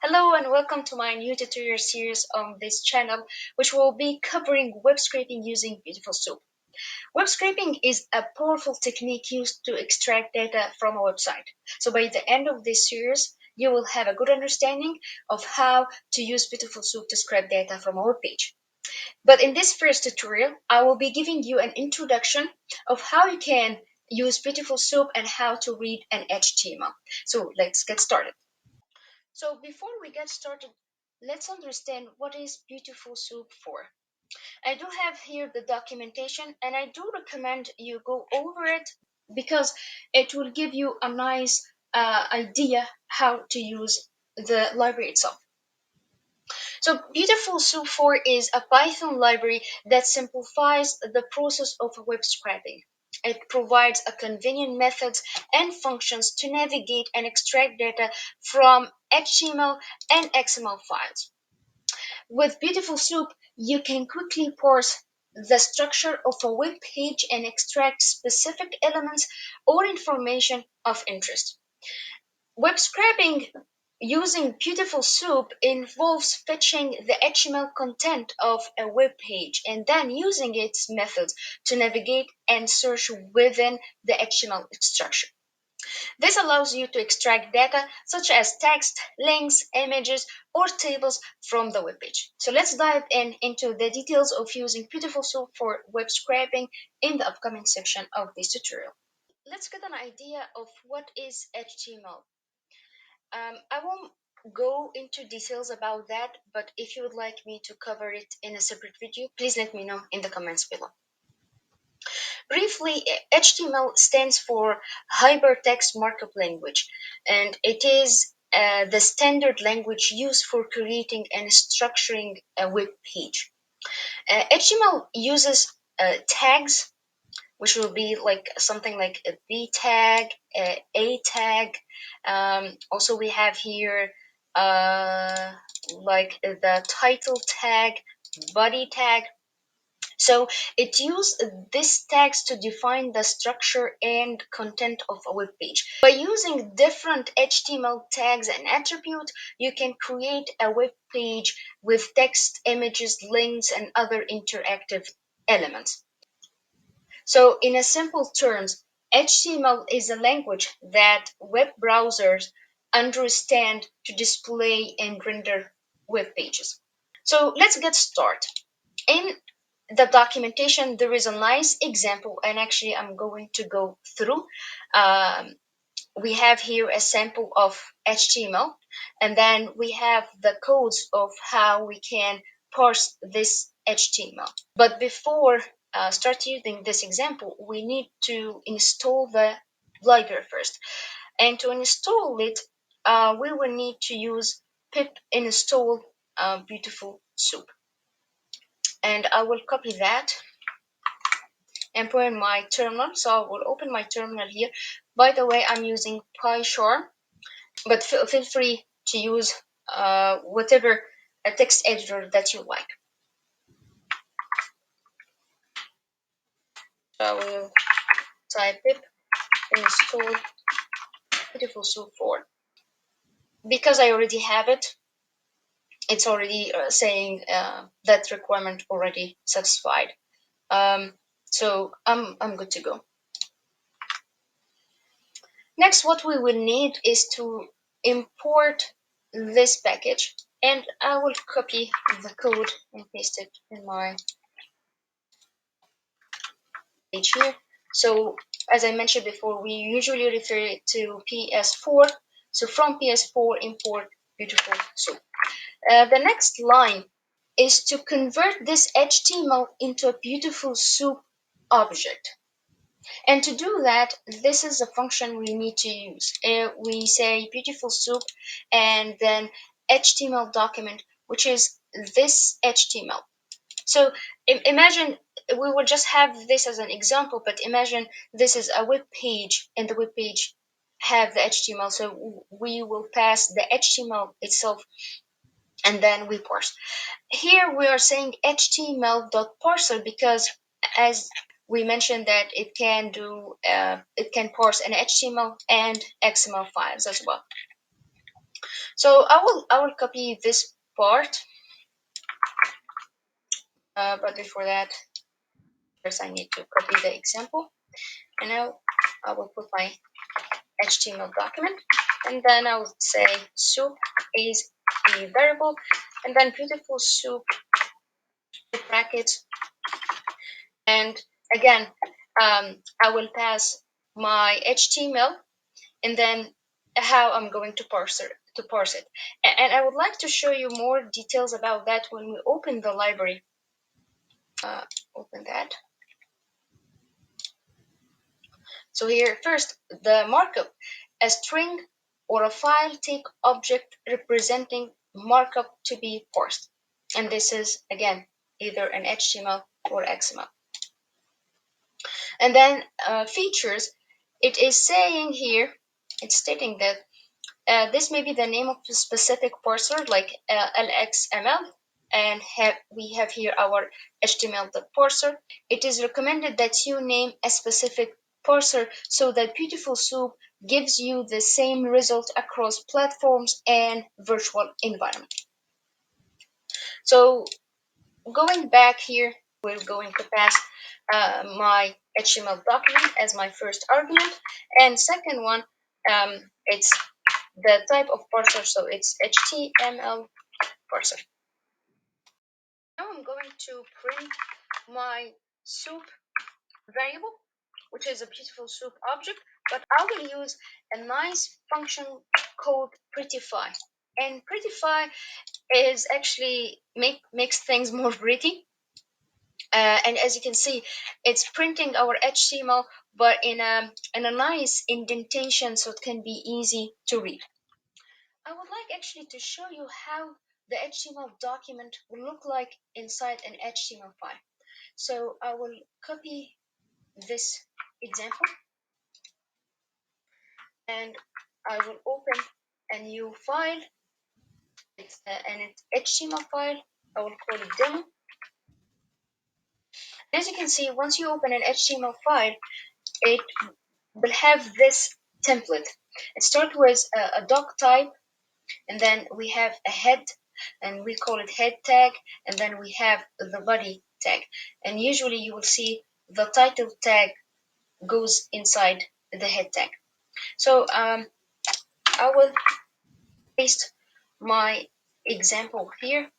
Hello and welcome to my new tutorial series on this channel, which will be covering web scraping using Beautiful Soup. Web scraping is a powerful technique used to extract data from a website. So by the end of this series, you will have a good understanding of how to use Beautiful Soup to scrape data from a web page. But in this first tutorial, I will be giving you an introduction of how you can use Beautiful Soup and how to read an HTML. So let's get started. So before we get started, let's understand what is Beautiful Soup for. I do have here the documentation and I do recommend you go over it because it will give you a nice idea how to use the library itself. So Beautiful Soup 4 is a Python library that simplifies the process of web scraping. It provides a convenient methods and functions to navigate and extract data from HTML and XML files. With Beautiful Soup, you can quickly parse the structure of a web page and extract specific elements or information of interest. Web scraping using Beautiful Soup involves fetching the HTML content of a web page and then using its methods to navigate and search within the HTML structure. This allows you to extract data such as text, links, images, or tables from the web page. So let's dive into the details of using Beautiful Soup for web scraping in the upcoming section of this tutorial. Let's get an idea of what is HTML. I won't go into details about that, but if you would like me to cover it in a separate video, please let me know in the comments below. Briefly, HTML stands for Hypertext Markup Language, and it is the standard language used for creating and structuring a web page. HTML uses tags, which will be like something like a B tag, a tag. Also, we have here like the title tag, body tag. So it uses these tags to define the structure and content of a web page. By using different HTML tags and attributes, you can create a web page with text, images, links, and other interactive elements. So in a simple terms, HTML is a language that web browsers understand to display and render web pages. So let's get started. In the documentation, there is a nice example, and actually I'm going to go through. We have here a sample of HTML, and then we have the codes of how we can parse this HTML. But before start using this example, we need to install the library first. And to install it, we will need to use pip install Beautiful Soup. And I will copy that and put in my terminal. So I will open my terminal here. By the way, I'm using PyCharm, but feel free to use whatever text editor that you like. So I will type pip install Beautiful Soup 4. Because I already have it, it's already saying that requirement already satisfied. So I'm good to go. Next, what we will need is to import this package, and I will copy the code and paste it in my page here. So as I mentioned before, we usually refer it to PS4. So from PS4, import Beautiful Soup. The next line is to convert this HTML into a Beautiful Soup object. And to do that, this is a function we need to use. We say Beautiful Soup and then HTML document, which is this HTML. So imagine we will just have this as an example, but imagine this is a web page and the web page have the HTML. So we will pass the HTML itself and then we parse. Here we are saying HTML.parser because as we mentioned that it can parse an HTML and XML files as well. So I will copy this part, but before that, first I need to copy the example. And now I will put my HTML document, and then I will say soup is a variable, and then beautiful soup brackets, and again I will pass my HTML, and then how I'm going to parse it. And I would like to show you more details about that when we open the library. Open that. So here first, the markup: a string or a file take object representing markup to be parsed. And this is again either an HTML or XML. And then features, it is saying here, it's stating that this may be the name of a specific parser like LXML, and we have here our HTML.parser. It is recommended that you name a specific parser so that Beautiful Soup gives you the same result across platforms and virtual environment. So going back here, we're going to pass my HTML document as my first argument, and second one, it's the type of parser, so it's HTML parser. Now I'm going to print my soup variable, which is a beautiful soup object, but I will use a nice function called prettify. And prettify is actually makes things more pretty. And as you can see, it's printing our HTML, but in a nice indentation, so it can be easy to read. I would like actually to show you how the HTML document will look like inside an HTML file. So I will copy this example, and I will open a new file. It's an HTML file. I will call it demo. As you can see, once you open an HTML file, it will have this template. It starts with a doc type, and then we have a head, and we call it head tag, and then we have the body tag. And usually you will see the title tag goes inside the head tag. So I will paste my example here.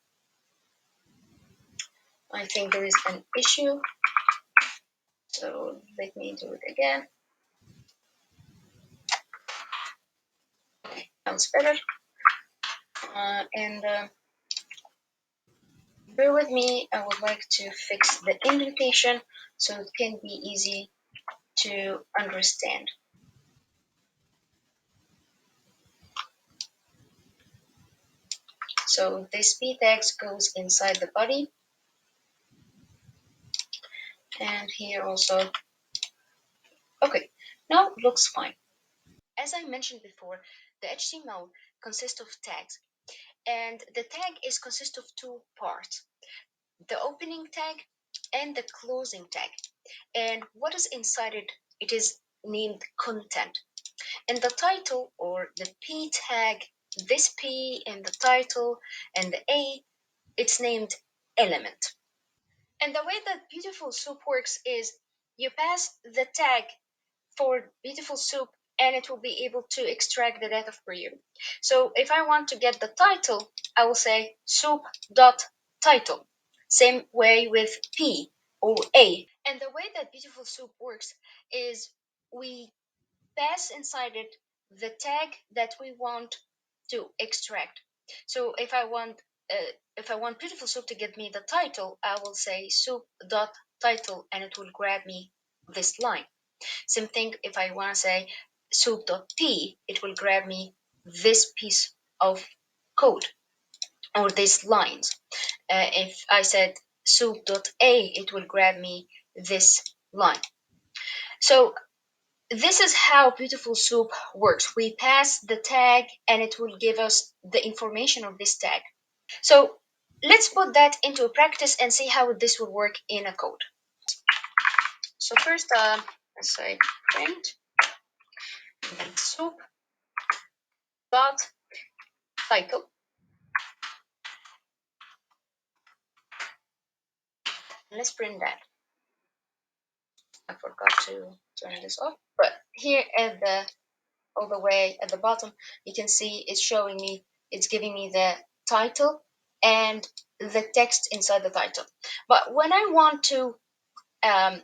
I think there is an issue, so let me do it again. Okay, now it's better. And bear with me, I would like to fix the indentation so it can be easy to understand. So this p tags goes inside the body, and here also. Okay, now it looks fine. As I mentioned before, the HTML consists of tags, and the tag is consists of two parts: the opening tag and the closing tag. And what is inside it? It is named content. And the title, or the p tag, this p in the title and the a, it's named element. And the way that Beautiful Soup works is you pass the tag for Beautiful Soup, and it will be able to extract the data for you. So if I want to get the title, I will say soup.title. Same way with P or A. And the way that Beautiful Soup works is we pass inside it the tag that we want to extract. So if I want Beautiful Soup to give me the title, I will say soup.title, and it will grab me this line. Same thing if I want to say soup.p, it will grab me this piece of code or these lines. If I said soup.a, it will grab me this line. So this is how Beautiful Soup works. We pass the tag, and it will give us the information of this tag. So let's put that into practice and see how this will work in a code. So first, let's say print soup dot title. Let's print that. I forgot to turn this off. But here at the all the way at the bottom, you can see it's showing me, it's giving me the title and the text inside the title. But when I want to um,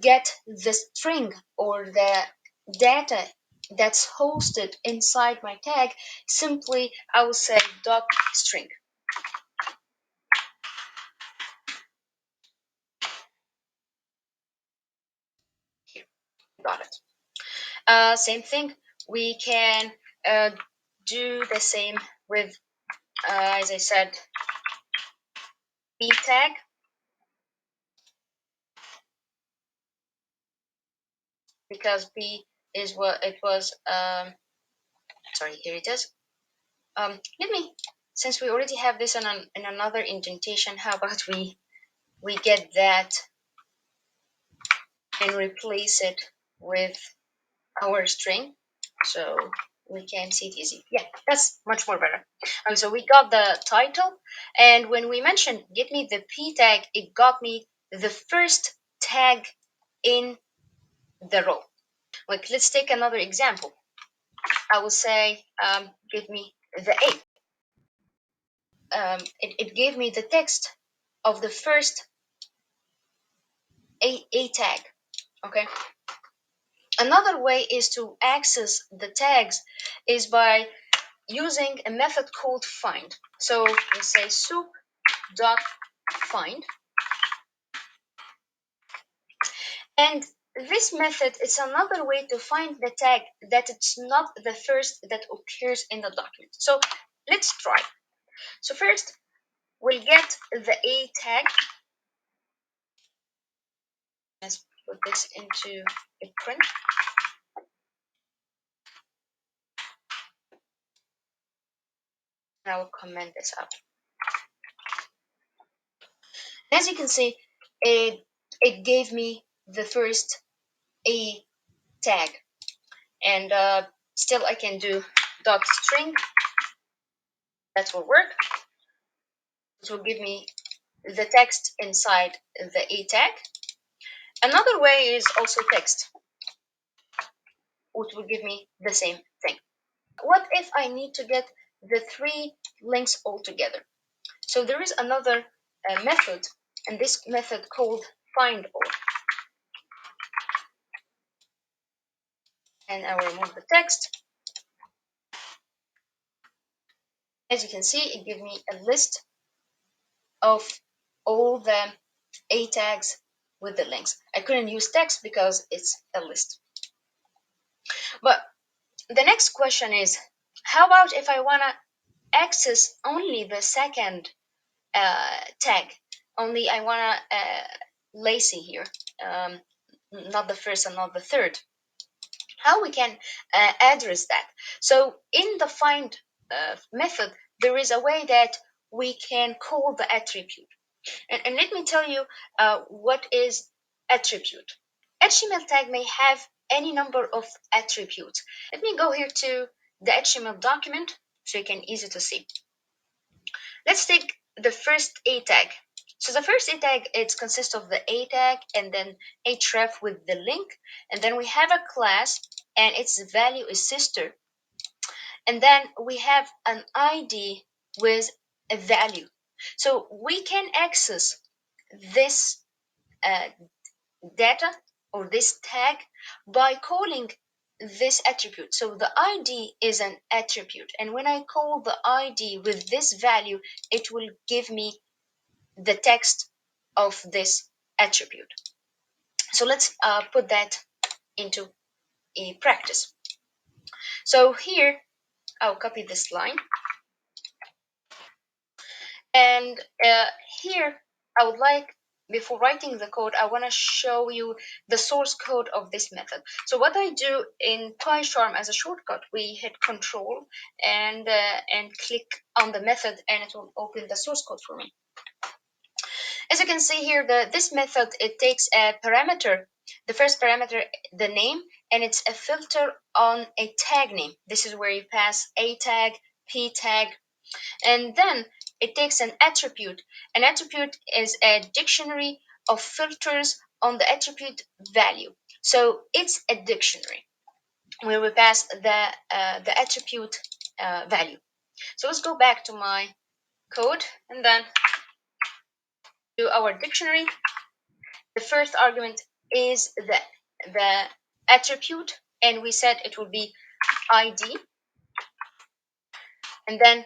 get the string or the data that's hosted inside my tag, simply I will say dot string. Here, got it. Same thing, we can do the same with, as I said, p tag, because p is what it was. Sorry, here it is. Let me, since we already have this in another indentation, how about we get that and replace it with our string, so we can see it easy. Yeah, that's much more better. So we got the title, and when we mentioned get me the p tag, it got me the first tag in the row. Like, let's take another example. I will say give me the a. It gave me the text of the first a tag. Okay. Another way is to access the tags is by using a method called find. So we say soup.find, and this method is another way to find the tag that it's not the first that appears in the document. So let's try. So first we'll get the a tag. Let's put this into a print. And I will comment this out. As you can see, it gave me the first a tag, and still I can do dot string. That will work. It will give me the text inside the a tag. Another way is also text, which will give me the same thing. What if I need to get the three links all together? So there is another method, and this method called find all. And I will remove the text. As you can see, it gives me a list of all the a tags with the links. I couldn't use text because it's a list. But the next question is, how about if I want to access only the second tag? Only I want to lacy here, not the first and not the third. How we can address that? So in the find method, there is a way that we can call the attribute. And let me tell you what is attribute. HTML tag may have any number of attributes. Let me go here to the HTML document so you can easy to see. Let's take the first a tag. So the first a tag, it consists of the a tag and then href with the link, and then we have a class and its value is sister, and then we have an id with a value. So we can access this uh, data or this tag by calling this attribute. So the id is an attribute, and when I call the id with this value, it will give me the text of this attribute. So let's put that into a practice. So here I'll copy this line, and here I would like, before writing the code, I want to show you the source code of this method. So what I do in PyCharm as a shortcut, we hit Control and click on the method, and it will open the source code for me. As you can see here, this method, it takes a parameter, the first parameter, the name, and it's a filter on a tag name. This is where you pass a tag p tag, and then it takes an attribute. An attribute is a dictionary of filters on the attribute value. So it's a dictionary where we pass the attribute value. So let's go back to my code and then to our dictionary. The first argument is the attribute, and we said it will be ID, and then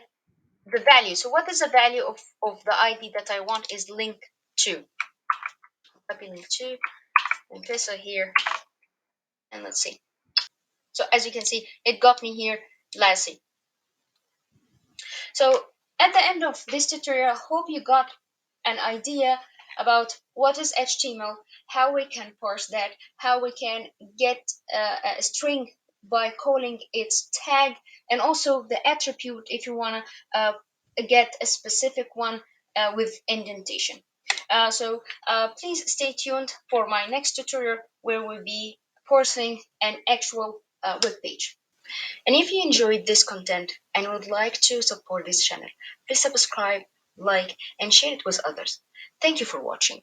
the value. So what is the value of the ID that I want is link to. Copy link to and paste it here, and let's see. So as you can see, it got me here lastly. So at the end of this tutorial, I hope you got an idea about what is HTML, how we can parse that, how we can get a string by calling its tag, and also the attribute if you want to get a specific one with indentation. Please stay tuned for my next tutorial where we'll be parsing an actual web page. And if you enjoyed this content and would like to support this channel, please subscribe, like, and share it with others. Thank you for watching.